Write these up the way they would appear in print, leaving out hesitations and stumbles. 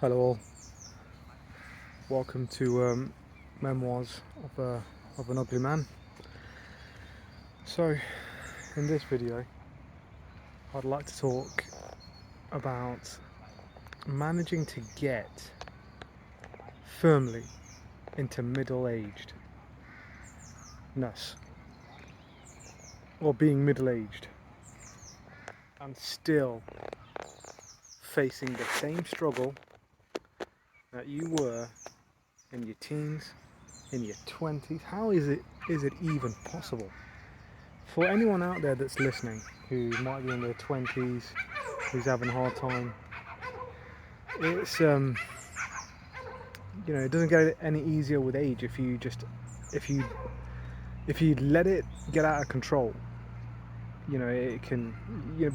Hello all, welcome to Memoirs of an Ugly Man. So, in this video, I'd like to talk about managing to get firmly into middle-agedness, or being middle-aged, and still facing the same struggle that you were in your teens, in your 20s. How is it even possible? For anyone out there that's listening who might be in their 20s, who's having a hard time, it's it doesn't get any easier with age if you let it get out of control. It can,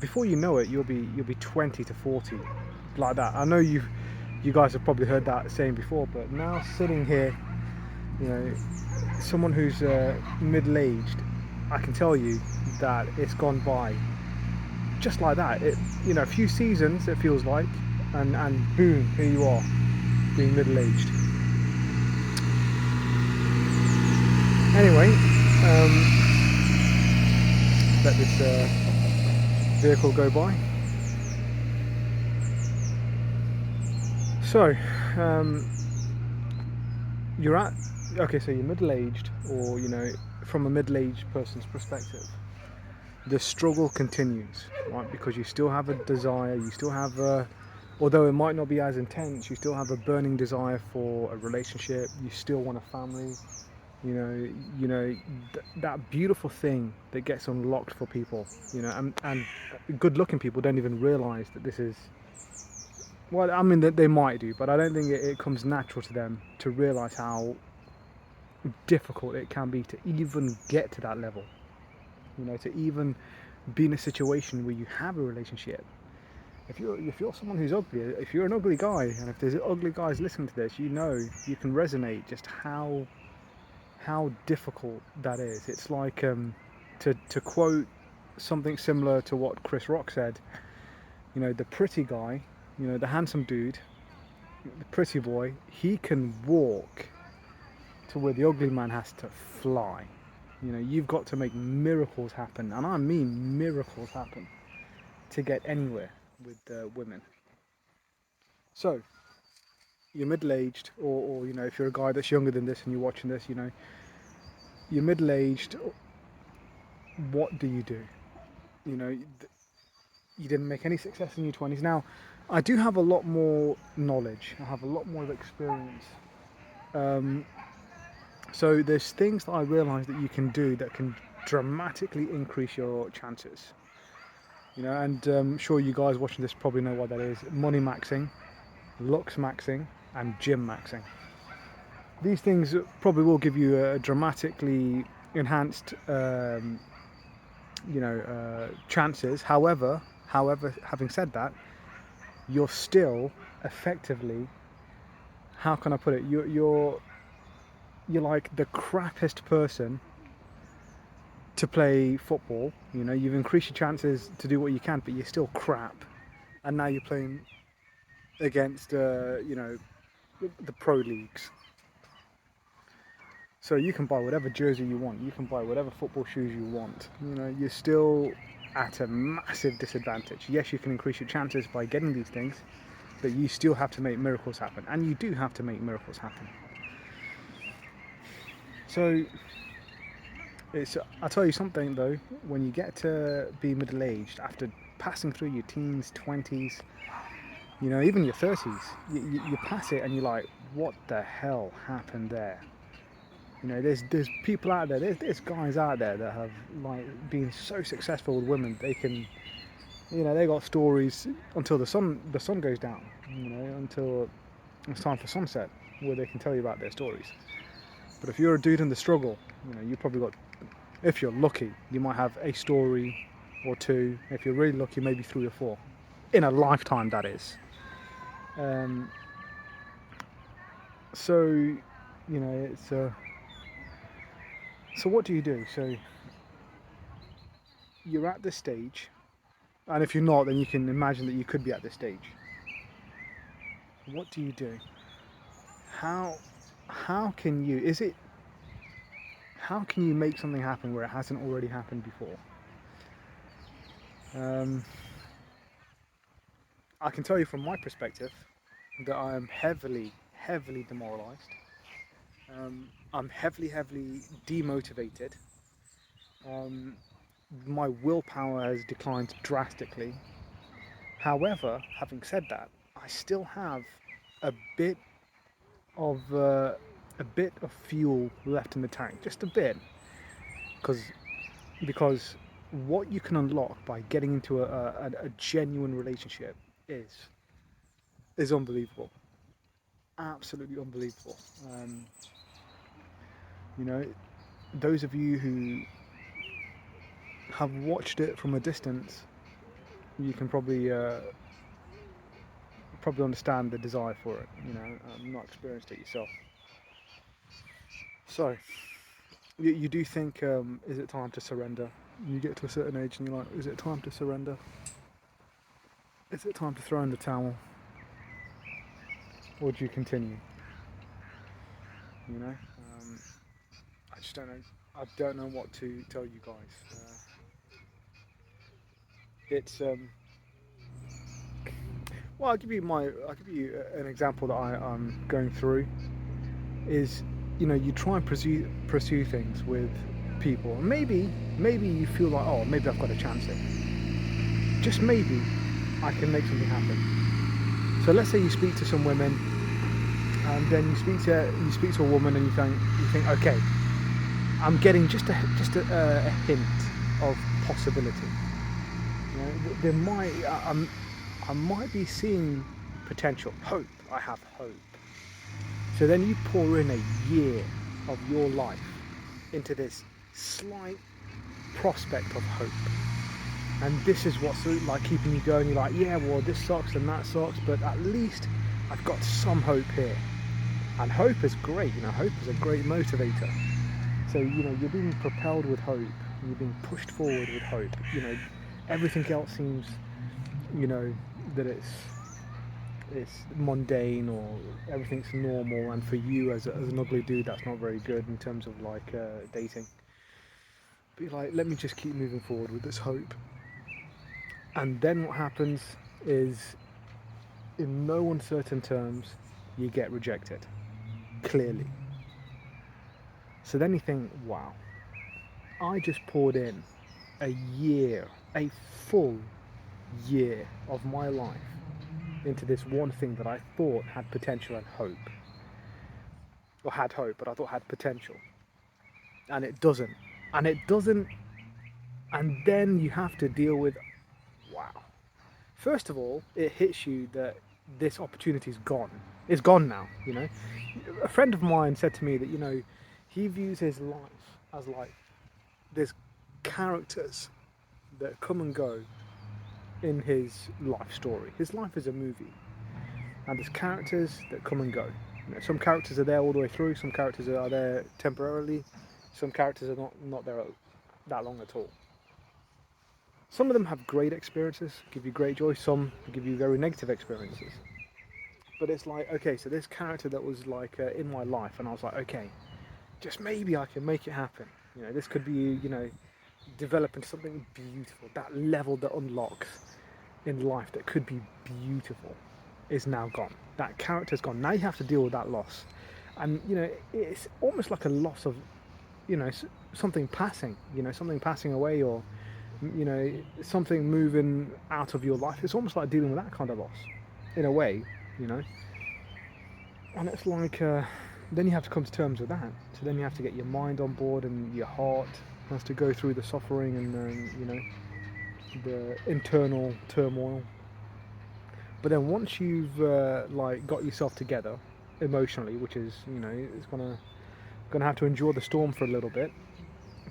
before you know it, you'll be 20 to 40, like that. I know you guys have probably heard that saying before, but now sitting here, someone who's middle-aged, I can tell you that it's gone by just like that. A few seasons it feels like, and boom, here you are, being middle-aged. Anyway, let this vehicle go by. So, so you're middle-aged, or from a middle-aged person's perspective, the struggle continues, right? Because you still have a desire, you still have although it might not be as intense, you still have a burning desire for a relationship, you still want a family, that beautiful thing that gets unlocked for people, and good-looking people don't even realize that this is, well, I mean, that they might do, but I don't think it comes natural to them to realize how difficult it can be to even get to that level, to even be in a situation where you have a relationship. If you're someone who's ugly, if you're an ugly guy, and if there's ugly guys listening to this, you can resonate just how difficult that is. It's like, to quote something similar to what Chris Rock said, the pretty guy, the handsome dude, the pretty boy, he can walk to where the ugly man has to fly. You've got to make miracles happen, and I mean miracles happen, to get anywhere with women. So, you're middle-aged, or if you're a guy that's younger than this and you're watching this, you're middle-aged. What do? You didn't make any success in your 20s. Now, I do have a lot more knowledge, I have a lot more experience, so there's things that I realise that you can do that can dramatically increase your chances. And I'm sure you guys watching this probably know what that is: money maxing, looks maxing, and gym maxing. These things probably will give you a dramatically enhanced chances. However, having said that, you're still effectively, how can I put it, you're like the crappiest person to play football. You've increased your chances to do what you can, but you're still crap, and now you're playing against the pro leagues. So you can buy whatever jersey you want, you can buy whatever football shoes you want, you're still at a massive disadvantage. Yes, you can increase your chances by getting these things, but you still have to make miracles happen, and you do have to make miracles happen. So I'll tell you something though, when you get to be middle-aged, after passing through your teens, 20s, even your 30s, you pass it and you're like, what the hell happened there? There's people out there, there's guys out there that have been so successful with women. They can, they got stories until the sun goes down, until it's time for sunset, where they can tell you about their stories. But if you're a dude in the struggle, you probably got, if you're lucky, you might have a story or two. If you're really lucky, maybe 3 or 4 in a lifetime, that is. So it's so what do you do? So you're at this stage, and if you're not, then you can imagine that you could be at this stage. What do you do? How how can you is it how can you make something happen where it hasn't already happened before? Um, I can tell you from my perspective that I am heavily demoralized. I'm heavily demotivated. Um, my willpower has declined drastically. However, having said that, I still have a bit of fuel left in the tank, just a bit, because because what you can unlock by getting into a genuine relationship is is unbelievable, absolutely unbelievable. Um, you know, those of you who have watched it from a distance, you can probably understand the desire for it. You know, not experienced it yourself. So, you do think, is it time to surrender? You get to a certain age and you're like, is it time to surrender? Is it time to throw in the towel? Or do you continue? You know, I just don't know. I don't know what to tell you guys. It's well, I'll give you an example that I'm going through. Is, you know, you try and pursue things with people, and maybe you feel like, oh, maybe I've got a chance here. Just maybe I can make something happen. So let's say you speak to some women, and then you speak to a woman, and you think, okay, I'm getting a hint of possibility. You know, there might I might be seeing potential, hope. I have hope. So then you pour in a year of your life into this slight prospect of hope. And this is what's like keeping you going. You're like, yeah, well, this sucks and that sucks, but at least I've got some hope here. And hope is great, you know, hope is a great motivator. So, you know, you're being propelled with hope, you're being pushed forward with hope. You know, everything else seems, you know, that it's mundane, or everything's normal, and for you as an ugly dude, that's not very good in terms of like dating. But you're like, let me just keep moving forward with this hope. And then what happens is, in no uncertain terms, you get rejected, clearly. So then you think, wow, I just poured in a year, a full year of my life into this one thing that I thought had potential and hope. Or had hope, but I thought had potential. And it doesn't. And it doesn't. And then you have to deal with, wow. First of all, it hits you that this opportunity's gone. It's gone now, you know. A friend of mine said to me that, you know, he views his life as like there's characters that come and go in his life story. His life is a movie, and there's characters that come and go. You know, some characters are there all the way through. Some characters are there temporarily. Some characters are not there that long at all. Some of them have great experiences, give you great joy. Some give you very negative experiences. But it's like, okay, so this character that was like in my life, and I was like, okay, just maybe I can make it happen. You know, this could be, you know, develop into something beautiful. That level that unlocks in life that could be beautiful is now gone. That character's gone. Now you have to deal with that loss. And, you know, it's almost like a loss of, you know, something passing, you know, something passing away, or, you know, something moving out of your life. It's almost like dealing with that kind of loss, in a way, you know. And it's like, then you have to come to terms with that. So then you have to get your mind on board, and your heart has to go through the suffering and, you know, the internal turmoil. But then once you've like got yourself together emotionally, which is, you know, it's gonna have to endure the storm for a little bit.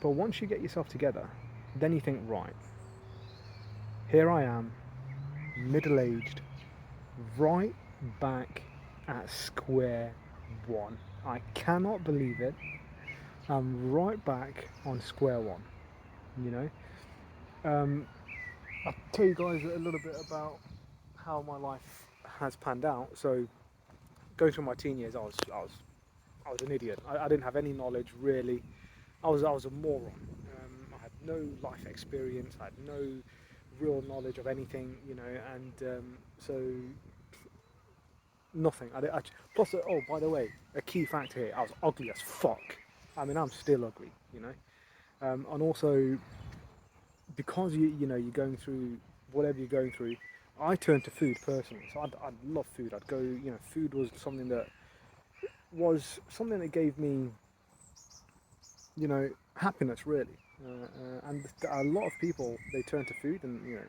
But once you get yourself together, then you think, right, here I am, middle-aged, right back at square one. I cannot believe it. I'm right back on square one. You know, I'll tell you guys a little bit about how my life has panned out. So going through my teen years, I was an idiot. I didn't have any knowledge really. I was a moron. I had no life experience. I had no real knowledge of anything, you know, and so nothing. Plus, oh, by the way, a key factor here: I was ugly as fuck. I mean, I'm still ugly, you know, and also because you know you're going through whatever you're going through. I turned to food personally, so I'd love food. I'd go, you know, food was something that gave me, you know, happiness really. And a lot of people, they turn to food and, you know,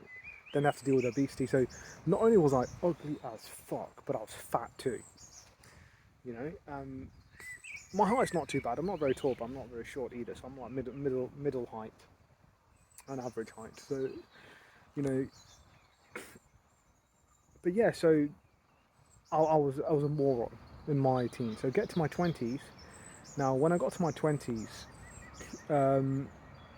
then have to deal with obesity. So not only was I ugly as fuck, but I was fat too. You know, my height's not too bad. I'm not very tall, but I'm not very short either. So I'm like middle height, and average height. So, you know, but yeah. So I was a moron in my teens. So get to my 20s. Now, when I got to my 20s,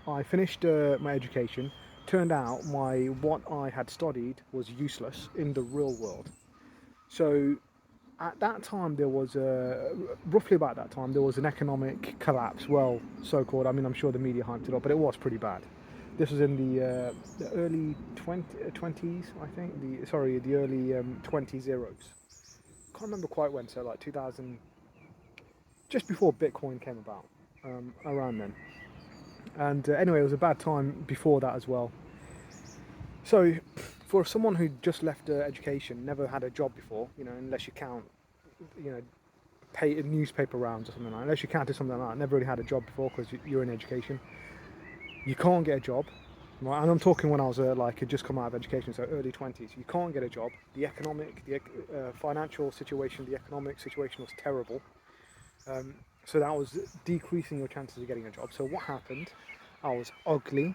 I finished my education. Turned out what I had studied was useless in the real world. So at that time there was roughly about that time there was an economic collapse. Well, so called. I mean, I'm sure the media hyped it up, but it was pretty bad. This was in the early 20s, I think. The early 20 zeros. Can't remember quite when. So like 2000, just before Bitcoin came about, around then. And anyway, it was a bad time before that as well. So, for someone who just left education, never had a job before, you know, unless you count, you know, pay newspaper rounds or something like that, unless you counted something like that, never really had a job before because you're in education, you can't get a job, right? And I'm talking when I was like, had just come out of education, so early 20s. You can't get a job. The financial situation, the economic situation was terrible. So that was decreasing your chances of getting a job. So what happened? I was ugly,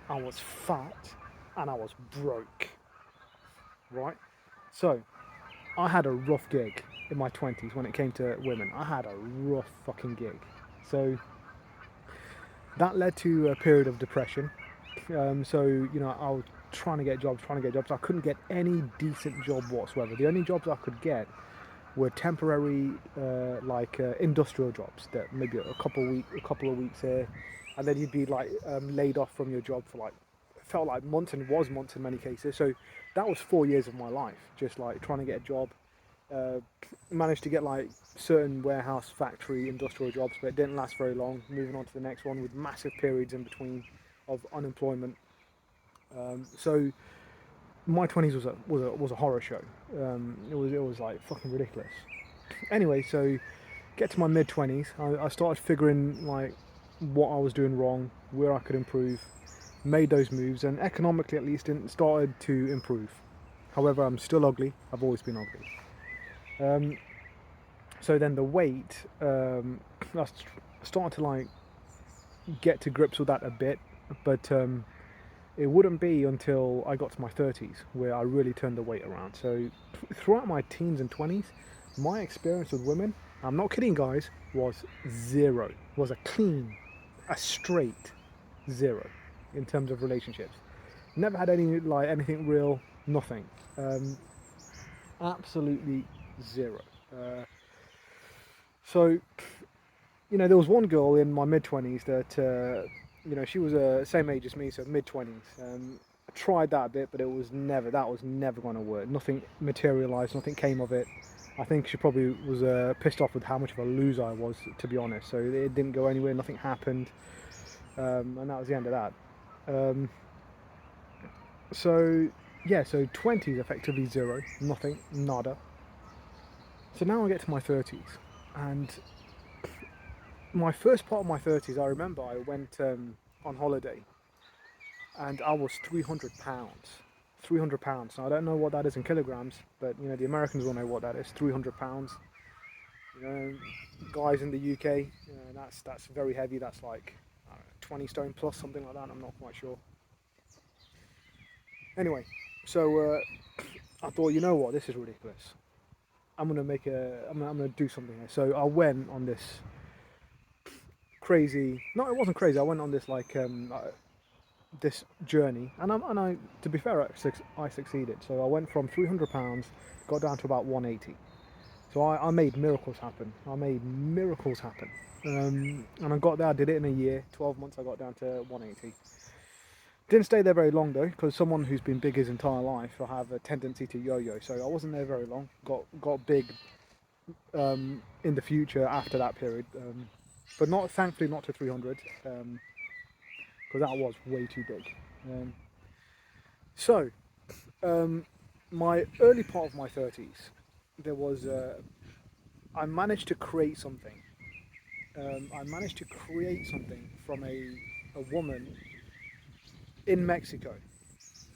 I was fat, and I was broke, right? So I had a rough gig in my 20s when it came to women. I had a rough fucking gig. So that led to a period of depression. So, you know, I was trying to get jobs. I couldn't get any decent job whatsoever. The only jobs I could get were temporary, industrial jobs that maybe a couple of weeks here, and then you'd be like laid off from your job for like, felt like months, and was months in many cases. So that was 4 years of my life, just like trying to get a job. Managed to get like certain warehouse, factory, industrial jobs, but it didn't last very long. Moving on to the next one with massive periods in between of unemployment. So my 20s was a horror show. It was like fucking ridiculous. Anyway, so get to my mid 20s, I started figuring like what I was doing wrong, where I could improve, made those moves, and economically at least it started to improve. However, I'm still ugly. I've always been ugly. So then the weight, I started to like get to grips with that a bit, but it wouldn't be until I got to my 30s where I really turned the weight around. So throughout my teens and 20s, my experience with women, I'm not kidding guys, was zero. Was a straight zero in terms of relationships. Never had anything real, nothing. Absolutely zero. So, you know, there was one girl in my mid 20s that, you know, she was the same age as me, so mid 20s. I tried that a bit, but that was never going to work. Nothing materialised, nothing came of it. I think she probably was pissed off with how much of a loser I was, to be honest. So it didn't go anywhere, nothing happened, and that was the end of that. So yeah, so 20s effectively zero, nothing, nada. So now I get to my 30s, and my first part of my 30s, I remember I went on holiday, and I was 300 pounds. 300 pounds. Now I don't know what that is in kilograms, but you know the Americans will know what that is. 300 pounds. You know, guys in the UK, you know, that's very heavy. That's like, I don't know, 20 stone plus, something like that. I'm not quite sure. Anyway, so I thought, you know what, this is ridiculous. I'm gonna do something here. So I went on this crazy. No, it wasn't crazy. I went on this this journey, and I to be fair, I succeeded. So I went from 300 pounds, got down to about 180. So I made miracles happen. I made miracles happen. And I got there, I did it in a year, 12 months, I got down to 180. Didn't stay there very long though, because someone who's been big his entire life, I have a tendency to yo-yo. So I wasn't there very long. Got big in the future after that period, but not, thankfully not to 300, because that was way too big. So my early part of my 30s, there was I managed to create something. I managed to create something from a woman in Mexico,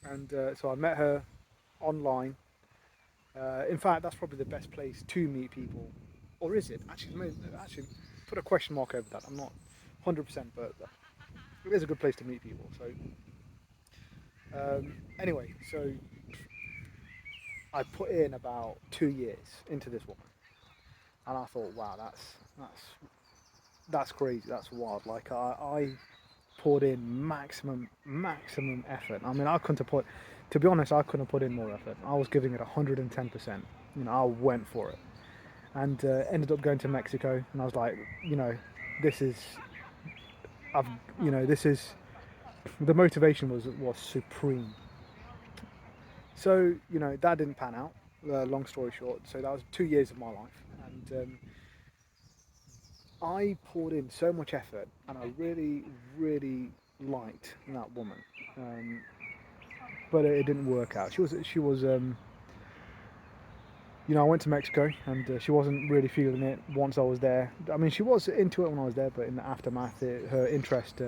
and so I met her online. In fact, that's probably the best place to meet people, or is it? Actually, put a question mark over that. I'm not 100%, but it is a good place to meet people. So anyway, so I put in about 2 years into this woman, and I thought, wow, that's crazy. That's wild. Like I poured in maximum effort. I mean, I couldn't have put, to be honest, I couldn't have put in more effort. I was giving it 110%. You know, I went for it, and ended up going to Mexico. And I was like, you know, this is, I've, you know, this is, the motivation was supreme. So you know that didn't pan out. Long story short, so that was 2 years of my life, and I poured in so much effort, and I really liked that woman. Um, but it didn't work out. You know, I went to Mexico, and she wasn't really feeling it once I was there. I mean, she was into it when I was there, but in the aftermath, her interest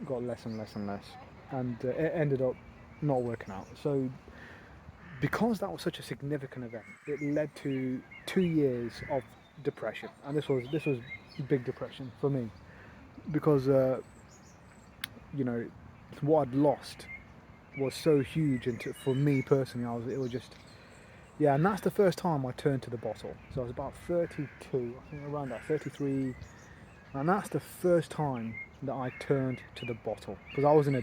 got less and less and less, and it ended up not working out. So, because that was such a significant event, it led to 2 years of depression, and this was big depression for me, because you know, what I'd lost was so huge, and for me personally, it was just, yeah. And that's the first time I turned to the bottle. So I was about 32, I think, around that 33, and that's the first time that I turned to the bottle, because I was in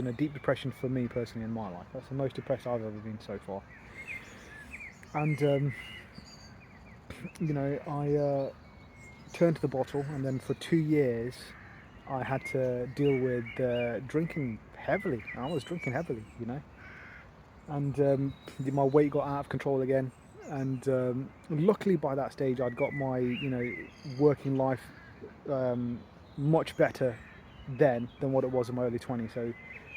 a deep depression for me personally in my life. That's the most depressed I've ever been so far. And you know, I turned to the bottle, and then for 2 years I had to deal with drinking heavily. I was drinking heavily, you know, and my weight got out of control again. And luckily, by that stage, I'd got my, you know, working life much better then than what it was in my early 20s. So,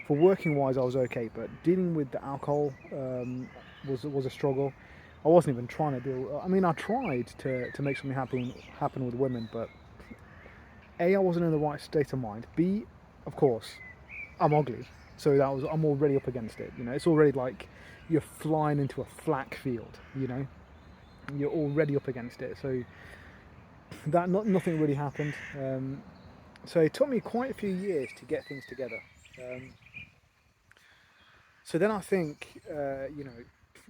for working wise, I was okay, but dealing with the alcohol was a struggle. I wasn't even trying to deal. I mean, I tried to make something happen with women, but A, I wasn't in the right state of mind. B, of course, I'm ugly, so I'm already up against it. You know, it's already like you're flying into a flak field. You know, you're already up against it. So nothing really happened. So it took me quite a few years to get things together. So then I think, you know,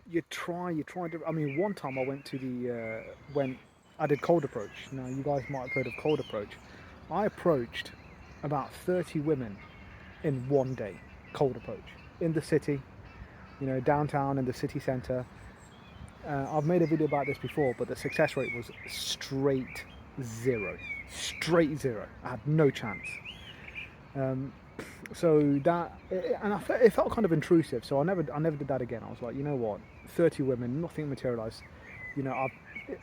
you try to. I mean, one time I went to when I did cold approach. Now you guys might have heard of cold approach. I approached about 30 women in one day, cold approach, in the city, you know, downtown in the city centre. I've made a video about this before, but the success rate was straight zero. Straight zero. I had no chance. So that, and it felt kind of intrusive. So I never did that again. I was like, you know what, 30 women, nothing materialised. You know,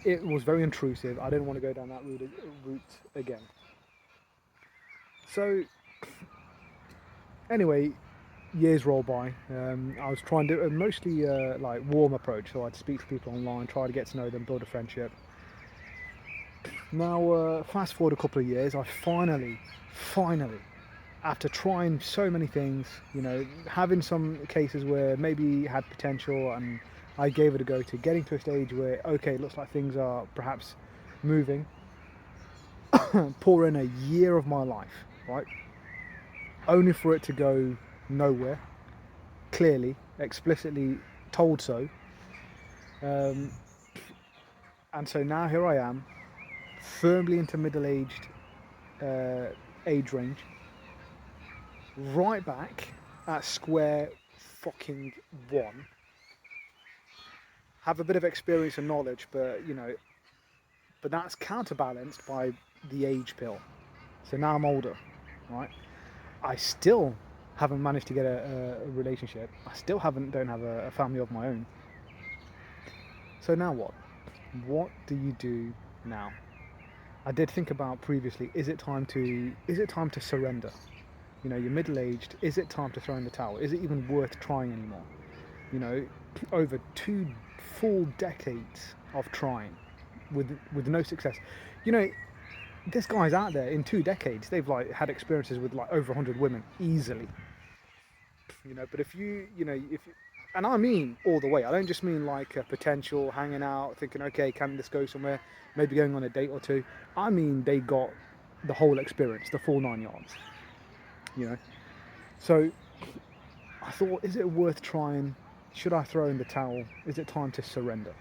it was very intrusive. I didn't want to go down that route again. So anyway, years roll by. I was trying to mostly like warm approach. So I'd speak to people online, try to get to know them, build a friendship. Now, fast forward a couple of years, I finally, after trying so many things, you know, having some cases where maybe had potential, and I gave it a go, to getting to a stage where, okay, it looks like things are perhaps moving. Pour in a year of my life, right? Only for it to go nowhere, clearly, explicitly told so. And so now here I am, firmly into middle-aged age range, right back at square fucking one. Have a bit of experience and knowledge, but you know, But that's counterbalanced by the age pill. So now I'm older, right? I still haven't managed to get a relationship. I still don't have a family of my own. So now what? What do you do now? I did think about previously, is it time to surrender? You know, you're middle aged, is it time to throw in the towel? Is it even worth trying anymore? You know, over 2 full decades of trying with no success. You know, this guy's out there in 2 decades, they've like had experiences with like over 100 women easily. You know, but if you, and I mean all the way, I don't just mean like a potential hanging out, thinking, okay, can this go somewhere, maybe going on a date or two. I mean, they got the whole experience, the full 9 yards, you know. So I thought, is it worth trying? Should I throw in the towel? Is it time to surrender?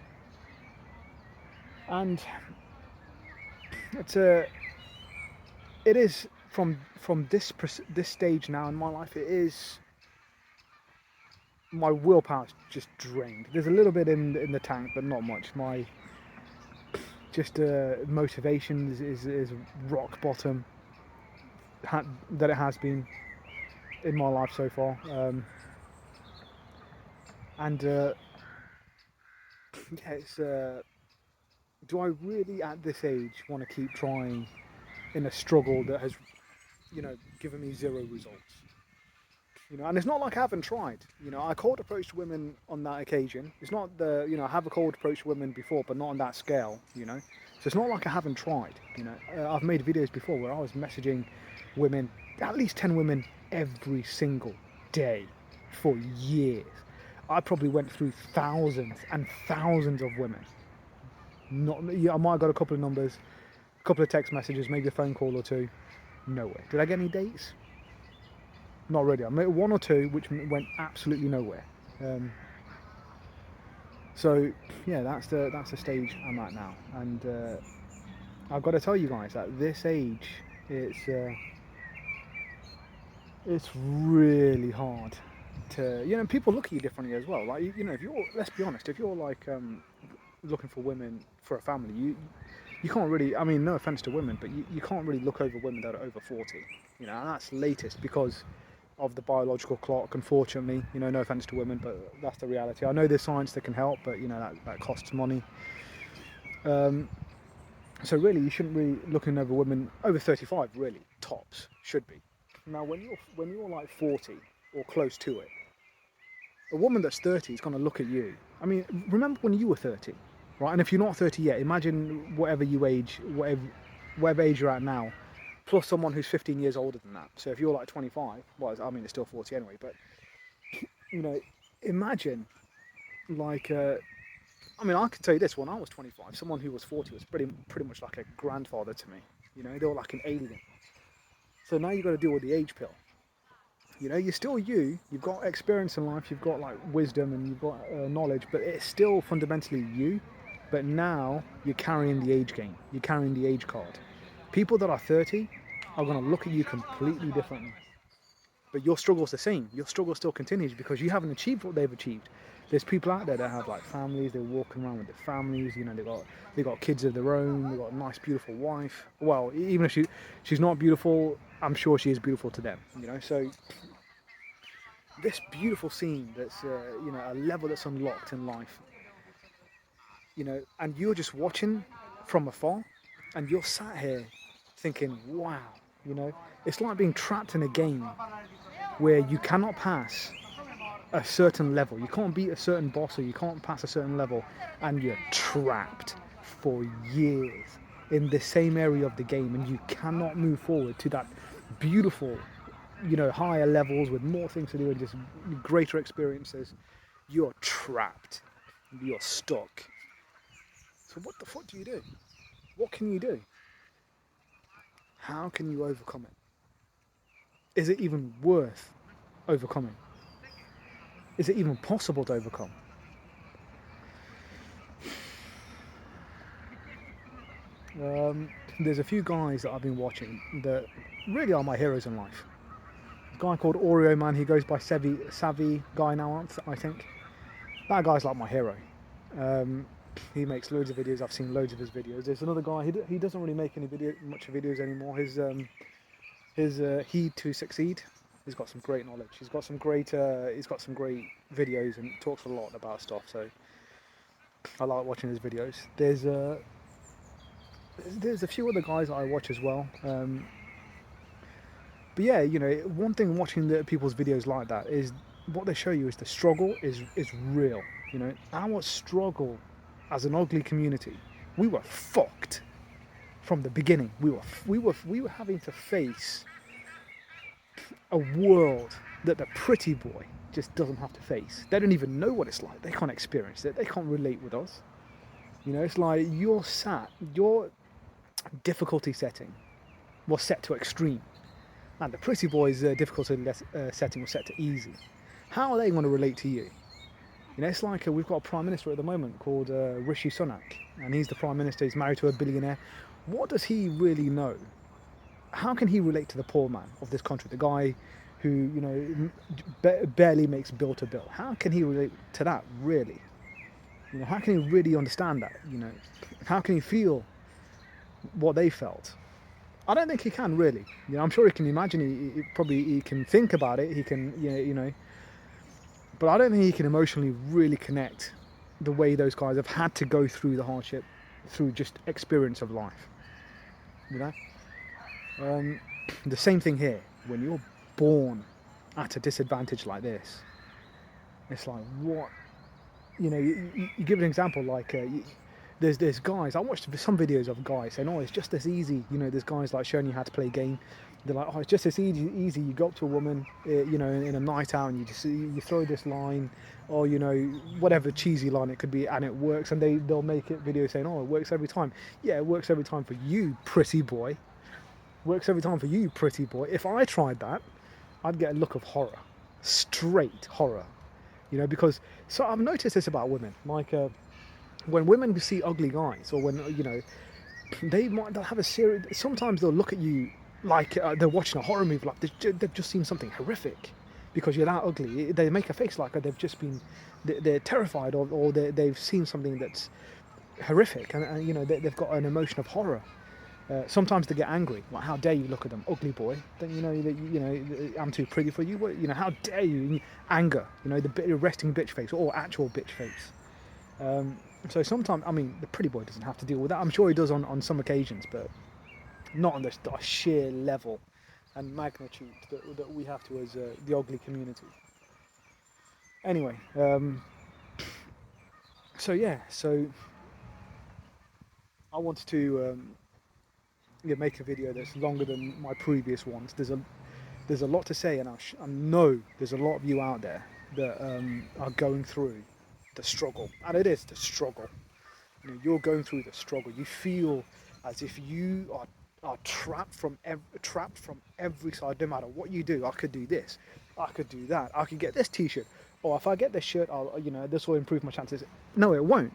And it is from this stage now in my life. It is, my willpower's just drained. There's a little bit in the tank, but not much. My just motivation is rock bottom that it has been in my life so far. And yeah, it's do I really at this age want to keep trying in a struggle that has, you know, given me zero results? You know, and it's not like I haven't tried. You know, I cold approached women on that occasion. It's not I have a cold approached women before, but not on that scale. You know, so it's not like I haven't tried. You know, I've made videos before where I was messaging women, at least 10 women every single day for years. I probably went through thousands and thousands of women. Not, yeah, I might have got a couple of numbers, a couple of text messages, maybe a phone call or two. No way. Did I get any dates? Not really. I made one or two which went absolutely nowhere. So yeah, that's the stage I'm at now, and I've got to tell you guys at this age, it's really hard to, you know, people look at you differently as well. Like, you know, if you're, let's be honest, if you're like looking for women for a family, you can't really, I mean, no offense to women, but you can't really look over women that are over 40. You know, and that's latest because of the biological clock, unfortunately. You know, no offense to women, but that's the reality. I know there's science that can help, but you know, that costs money. So really, you shouldn't be looking over women over 35, really, tops, should be. Now, when you're like 40 or close to it, a woman that's 30 is going to look at you. I mean, remember when you were 30, right? And if you're not 30 yet, imagine whatever age you're at now, plus someone who's 15 years older than that. So if you're like 25, well, I mean, it's still 40 anyway, but, you know, imagine like, I mean, I can tell you this, when I was 25, someone who was 40 was pretty much like a grandfather to me. You know, they were like an alien. So now you've got to deal with the age pill. You know, you're still you've got experience in life, you've got like wisdom and you've got knowledge, but it's still fundamentally you. But now you're carrying the age game, you're carrying the age card. People that are 30 are going to look at you completely differently. But your struggle's the same. Your struggle still continues because you haven't achieved what they've achieved. There's people out there that have like families, they're walking around with their families, you know, they got kids of their own, they've got a nice beautiful wife. Well, even if she's not beautiful, I'm sure she is beautiful to them, you know. So this beautiful scene that's you know, a level that's unlocked in life, you know, and you're just watching from afar and you're sat here thinking, wow, you know, it's like being trapped in a game where you cannot pass a certain level, you can't beat a certain boss, or you can't pass a certain level, and you're trapped for years in the same area of the game, and you cannot move forward to that beautiful, you know, higher levels with more things to do and just greater experiences. You're trapped, you're stuck. So what the fuck do you do? What can you do? How can you overcome it? Is it even worth overcoming? Is it even possible to overcome? There's a few guys that I've been watching that really are my heroes in life. A guy called Oreo Man, he goes by Savvy Guy now, I think. That guy's like my hero. He makes loads of videos. I've seen loads of his videos. There's another guy. He doesn't really make much videos anymore. His Heed to Succeed. He's got some great knowledge. He's got some great videos and talks a lot about stuff. So I like watching his videos. There's a few other guys that I watch as well. But yeah, one thing watching people's videos like that is what they show you is the struggle is real. Our struggle as an ugly community, we were fucked from the beginning. We were having to face a world that the pretty boy just doesn't have to face. They don't even know what it's like. They can't experience it. They can't relate with us. It's like your difficulty setting was set to extreme, and the pretty boy's difficulty setting was set to easy. How are they going to relate to you? It's like we've got a prime minister at the moment called Rishi Sunak, and he's the prime minister. He's married to a billionaire. What does he really know? How can he relate to the poor man of this country, the guy who barely makes bill to bill? How can he relate to that, really? How can he really understand that? How can he feel what they felt? I don't think he can really. I'm sure he can imagine. He can think about it. He can, but I don't think he can emotionally really connect the way those guys have had to go through the hardship, through just experience of life. The same thing here. When you're born at a disadvantage like this, it's like what? You give an example like there's guys. I watched some videos of guys saying, "Oh, it's just as easy." There's guys like showing you how to play a game. They're like, "Oh, it's just as easy. You go up to a woman, in a night out, and you throw this line, or whatever cheesy line it could be, and it works." And they'll make it video saying, "Oh, it works every time." Yeah, it works every time for you, pretty boy. Works every time for you, pretty boy. If I tried that, I'd get a look of horror, straight horror. Because so I've noticed this about women, like when women see ugly guys, or when they'll have a serious. Sometimes they'll look at you like they're watching a horror movie, like they've just seen something horrific, because you're that ugly. They make a face like they've just been, they're terrified, or they've seen something that's horrific, and they've got an emotion of horror. Sometimes they get angry, like how dare you look at them, ugly boy? Don't you know that I'm too pretty for you? How dare you? Anger, the resting bitch face, or actual bitch face. So sometimes, the pretty boy doesn't have to deal with that. I'm sure he does on some occasions, but not on the sheer level and magnitude that we have to as the ugly community. Anyway, so I wanted to make a video that's longer than my previous ones. There's a lot to say, and I know there's a lot of you out there that are going through the struggle, and it is the struggle. You're going through the struggle. You feel as if you are trapped from every side. No matter what you do, I could do this, I could do that, I could get this T-shirt, or if I get this shirt, this will improve my chances. No, it won't.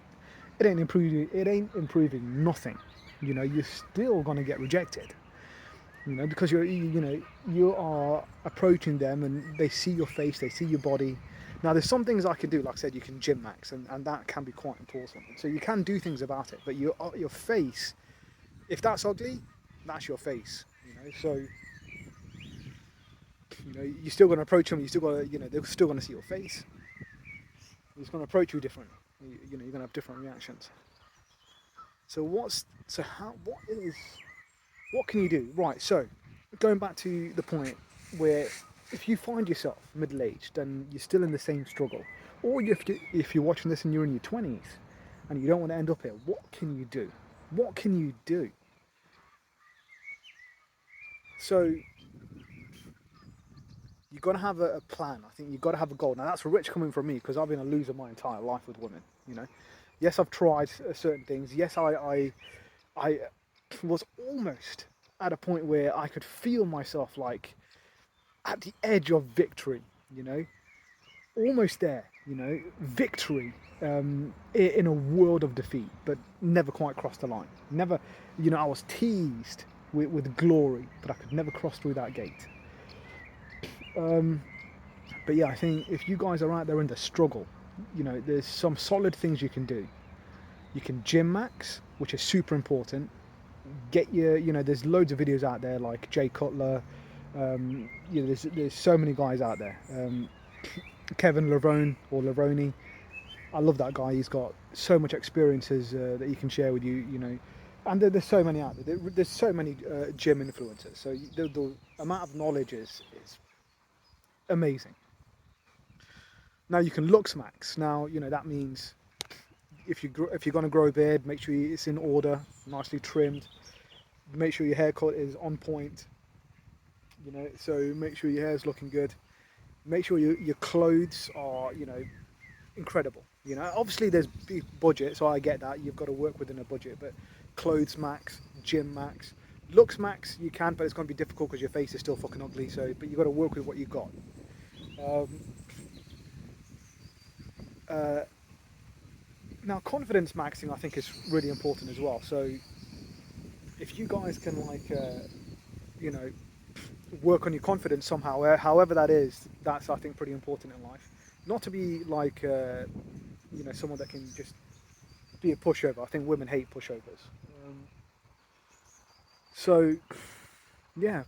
It ain't improving nothing. You're still gonna get rejected. Because you are approaching them, and they see your face, they see your body. Now, there's some things I can do, like I said, you can gym max, and that can be quite important. So you can do things about it, but your face, if that's ugly, that's your face. So you're still going to approach them. You still got to, they're still going to see your face. It's going to approach you different. You're going to have different reactions. So what can you do? Right. So going back to the point where, if you find yourself middle-aged and you're still in the same struggle, or if you're watching this and you're in your 20s and you don't want to end up here, what can you do? What can you do? So you've got to have a plan. I think you've got to have a goal. Now, that's rich coming from me, because I've been a loser my entire life with women. Yes, I've tried certain things. Yes, I was almost at a point where I could feel myself like at the edge of victory, almost there, victory in a world of defeat, but never quite crossed the line. Never, I was teased with glory, but I could never cross through that gate. But yeah, I think if you guys are out there in the struggle, there's some solid things you can do. You can gym max, which is super important. Get your, there's loads of videos out there like Jay Cutler. There's so many guys out there. Kevin Lerone or Leroni, I love that guy. He's got so much experiences that he can share with you, and there's so many out there. There's so many gym influencers. So the amount of knowledge is amazing. Now you can looks max. Now that means if you're going to grow a beard, make sure it's in order, nicely trimmed. Make sure your haircut is on point. So make sure your hair's looking good. Make sure your clothes are incredible. Obviously there's big budget, so I get that you've got to work within a budget, but clothes max, gym max, looks max you can, but it's going to be difficult because your face is still fucking ugly. But you've got to work with what you've got. Now confidence maxing I think is really important as well. So if you guys can work on your confidence somehow, however that is, that's I think pretty important in life. Not to be someone that can just be a pushover. I think women hate pushovers. Yeah,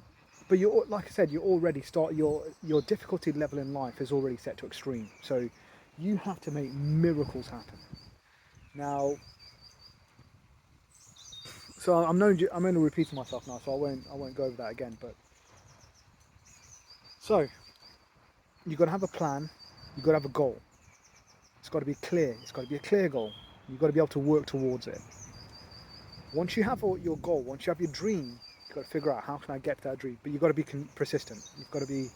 but like I said, you already start your difficulty level in life is already set to extreme. So you have to make miracles happen. Now, so I'm only repeating myself now, so I won't go over that again. But so you've got to have a plan. You've got to have a goal. It's got to be clear. It's got to be a clear goal. You've got to be able to work towards it. Once you have your goal, once you have your dream, you've got to figure out how can I get to that dream. But you've got to be persistent. You've got to be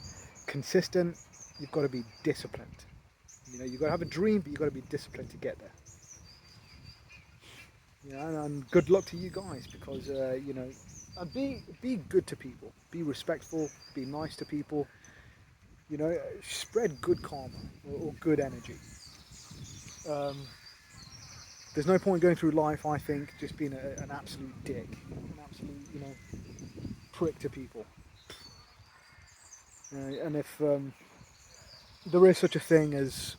consistent. You've got to be disciplined. You've got to have a dream, but you've got to be disciplined to get there. And good luck to you guys, because and be good to people. Be respectful. Be nice to people. Spread good karma or good energy. There's no point going through life, I think, just being an absolute dick, an absolute, prick to people. And if there is such a thing as,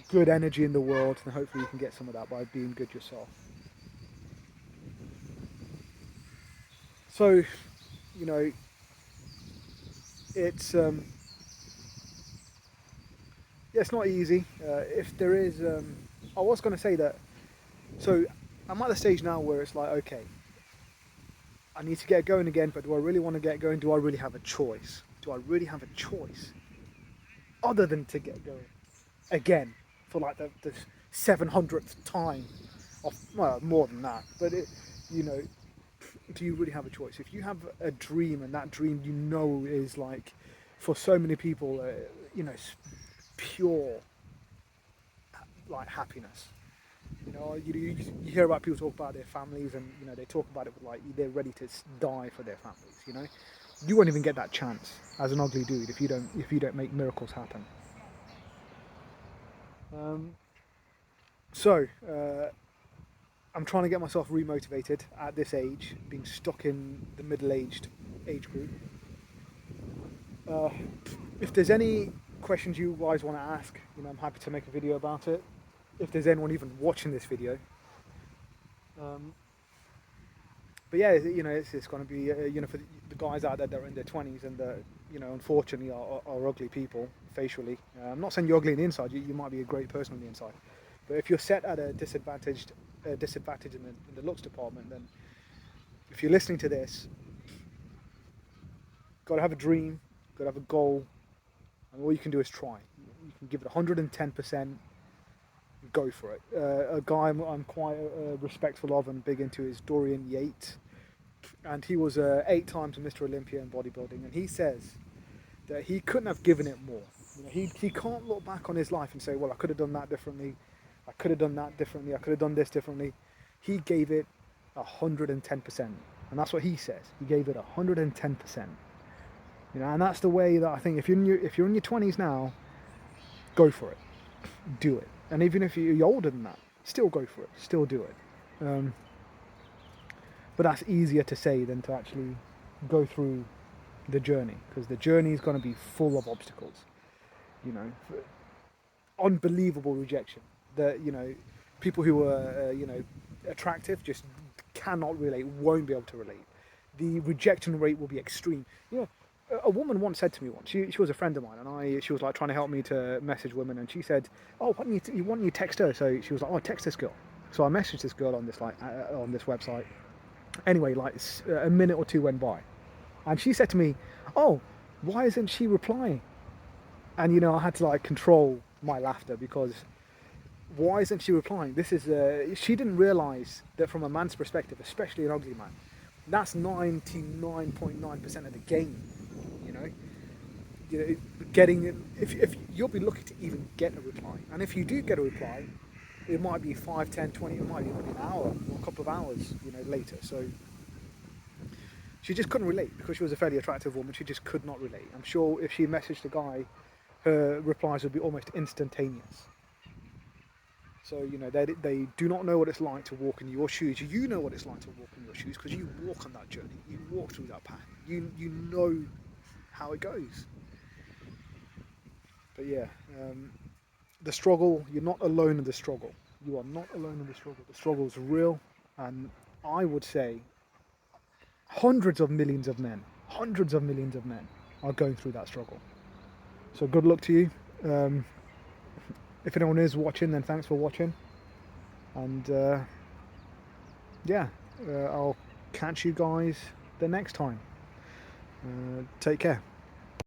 good energy in the world, then hopefully you can get some of that by being good yourself. So, it's it's not easy. If there is, I was going to say that. So I'm at the stage now where it's like, okay, I need to get going again, but do I really want to get going? Do I really have a choice? Do I really have a choice other than to get going again for like the 700th time? Well, more than that, but do you really have a choice? If you have a dream, and that dream is like, for so many people, pure like happiness. You hear about people talk about their families, and they talk about it with like they're ready to die for their families. You won't even get that chance as an ugly dude if you don't make miracles happen. I'm trying to get myself remotivated at this age, being stuck in the middle-aged age group. If there's any questions you guys want to ask, I'm happy to make a video about it. If there's anyone even watching this video. But yeah, it's going to be, for the guys out there that are in their 20s and unfortunately are ugly people facially. I'm not saying you're ugly on the inside. You might be a great person on the inside. But if you're set at a disadvantage in the looks department, then if you're listening to this, got to have a dream, got to have a goal, and all you can do is try. You can give it 110%. Go for it. A guy I'm quite respectful of and big into is Dorian Yates, and he was 8 times Mr. Olympia in bodybuilding, and he says that he couldn't have given it more. He can't look back on his life and say, well, I could have done that differently, I could have done that differently, I could have done this differently. He gave it 110%, and that's what he says. He gave it 110%. And that's the way that I think if you're in your 20s now, go for it, do it. And even if you're older than that, still go for it, still do it. But that's easier to say than to actually go through the journey, because the journey is going to be full of obstacles. unbelievable rejection. That, you know, people who are attractive just cannot relate, won't be able to relate. The rejection rate will be extreme. You know, a woman once said to me once, she was a friend of mine, and she was like trying to help me to message women, and she said, "Oh, why don't you text her?" So she was like, "Oh, text this girl." So I messaged this girl on this on this website. Anyway, like a minute or two went by, and she said to me, "Oh, why isn't she replying?" And you know, I had to like control my laughter, because why isn't she replying? This is she didn't realize that from a man's perspective, especially an ugly man, that's 99.9% of the game. You know, getting, if you'll be lucky to even get a reply, and if you do get a reply, it might be 5, 10, 20, it might even be an hour or a couple of hours, you know, later. So she just couldn't relate, because she was a fairly attractive woman. She just could not relate. I'm sure if she messaged a guy, her replies would be almost instantaneous. So, you know, they do not know what it's like to walk in your shoes. You know what it's like to walk in your shoes, because you walk on that journey. You walk through that path. You know how it goes. But yeah, the struggle, you're not alone in the struggle. You are not alone in the struggle. The struggle is real, and I would say hundreds of millions of men are going through that struggle. So good luck to you. Um, if anyone is watching, then thanks for watching. And yeah, I'll catch you guys the next time. Take care.